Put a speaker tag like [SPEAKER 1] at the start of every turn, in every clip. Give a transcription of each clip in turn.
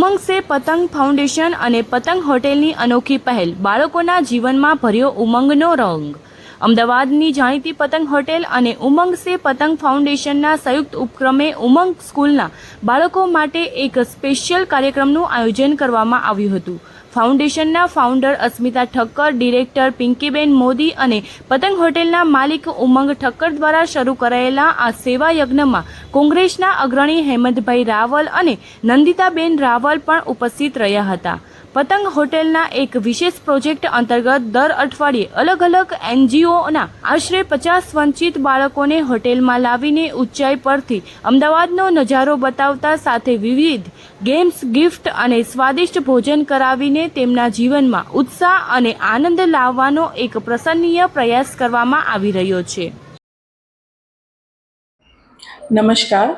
[SPEAKER 1] ઉમંગ સે પતંગ ફાઉન્ડેશન અને પતંગ હોટેલની અનોખી પહેલ બાળકોના જીવનમાં ભર્યો ઉમંગનો રંગ। અમદાવાદની જાણીતી પતંગ હોટેલ અને ઉમંગ સે પતંગ ફાઉન્ડેશનના સંયુક્ત ઉપક્રમે ઉમંગ સ્કૂલના બાળકો માટે એક સ્પેશિયલ કાર્યક્રમનું આયોજન કરવામાં આવ્યું હતું। ફાઉન્ડેશનના ફાઉન્ડર અસ્મિતા ઠક્કર, ડિરેક્ટર પિંકીબેન મોદી અને પતંગ હોટેલના માલિક ઉમંગ ઠક્કર દ્વારા શરૂ કરાયેલા આ સેવા યજ્ઞમાં કોંગ્રેસના અગ્રણી હેમંતભાઈ રાવલ અને નંદિતાબેન રાવલ પણ ઉપસ્થિત રહ્યા હતા। પતંગ હોટેલના એક વિશેષ પ્રોજેક્ટ અંતર્ગત દર અઠવાડિયે અલગ અલગ એનજીઓના આશરે 50 વંચિત બાળકોને હોટેલમાં લાવીને ઊંચાઈ પરથી અમદાવાદનો નજારો બતાવતા સાથે વિવિધ ગેમ્સ, ગિફ્ટ અને સ્વાદિષ્ટ ભોજન કરાવીને તેમના જીવનમાં ઉત્સાહ અને આનંદ લાવવાનો એક પ્રશંસનીય પ્રયાસ કરવામાં આવી રહ્યો છે।
[SPEAKER 2] નમસ્કાર,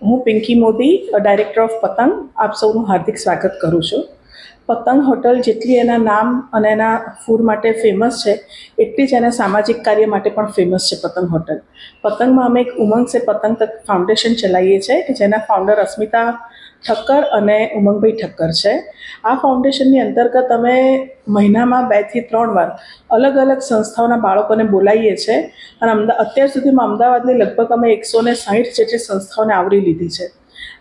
[SPEAKER 2] હું પિંકી મોદી, ડાયરેક્ટર ઓફ પતંગ, આપ સૌનું હાર્દિક સ્વાગત કરું છું। પતંગ હોટલ જેટલી એના નામ અને એના ફૂડ માટે ફેમસ છે, એટલી જ એના સામાજિક કાર્ય માટે પણ ફેમસ છે પતંગ હોટલ। પતંગમાં અમે એક ઉમંગ સે પતંગ ફાઉન્ડેશન ચલાવીએ છીએ કે જેના ફાઉન્ડર અસ્મિતા ઠક્કર અને ઉમંગભાઈ ઠક્કર છે। આ ફાઉન્ડેશનની અંતર્ગત અમે મહિનામાં 2 થી 3 વાર અલગ અલગ સંસ્થાઓના બાળકોને બોલાવીએ છીએ અને અત્યાર સુધીમાં અમદાવાદની લગભગ અમે 160 જેટલી સંસ્થાઓને આવરી લીધી છે।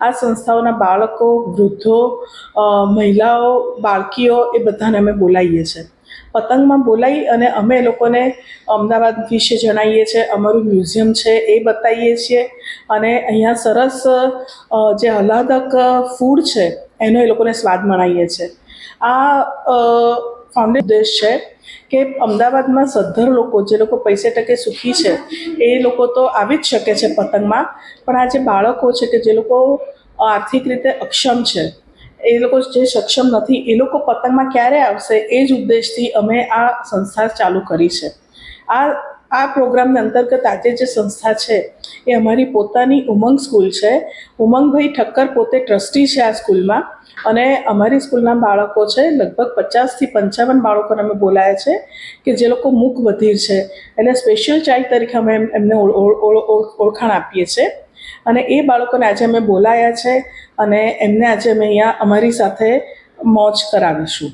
[SPEAKER 2] આ સંસ્થાઓના બાળકો, વૃદ્ધો, મહિલાઓ, બાળકીઓ એ બધાને અમે બોલાવીએ છીએ। પતંગમાં બોલાવી અને અમે એ લોકોને અમદાવાદ વિશે જણાવીએ છીએ, અમારું મ્યુઝિયમ છે એ બતાવીએ છીએ અને અહીંયા સરસ જે આહલાદક ફૂડ છે એનો એ લોકોને સ્વાદ મણાવીએ છીએ। આ ફાઉન્ડેશન ઉદ્દેશ છે કે અમદાવાદમાં સદ્ધર લોકો, જે લોકો પૈસે ટકે સુખી છે, એ લોકો તો આવી જ શકે છે પતંગમાં, પણ આ જે બાળકો છે કે જે લોકો આર્થિક રીતે અક્ષમ છે, એ લોકો જે સક્ષમ નથી, એ લોકો પતંગમાં ક્યારે આવશે એ જ ઉદ્દેશથી અમે આ સંસ્થા ચાલુ કરી છે। આ પ્રોગ્રામના અંતર્ગત આજે જે સંસ્થા છે એ અમારી પોતાની ઉમંગ સ્કૂલ છે। ઉમંગભાઈ ઠક્કર પોતે ટ્રસ્ટી છે આ સ્કૂલમાં અને અમારી સ્કૂલના બાળકો છે, લગભગ 50 થી 55 બાળકોને અમે બોલાયા છે કે જે લોકો મૂક બધિર છે, એટલે સ્પેશિયલ ચાઇલ્ડ તરીકે અમે એમને ઓળખાણ આપીએ છીએ અને એ બાળકોને આજે અમે બોલાયા છે અને એમને આજે અમે અહીંયા અમારી સાથે મોજ કરાવીશું।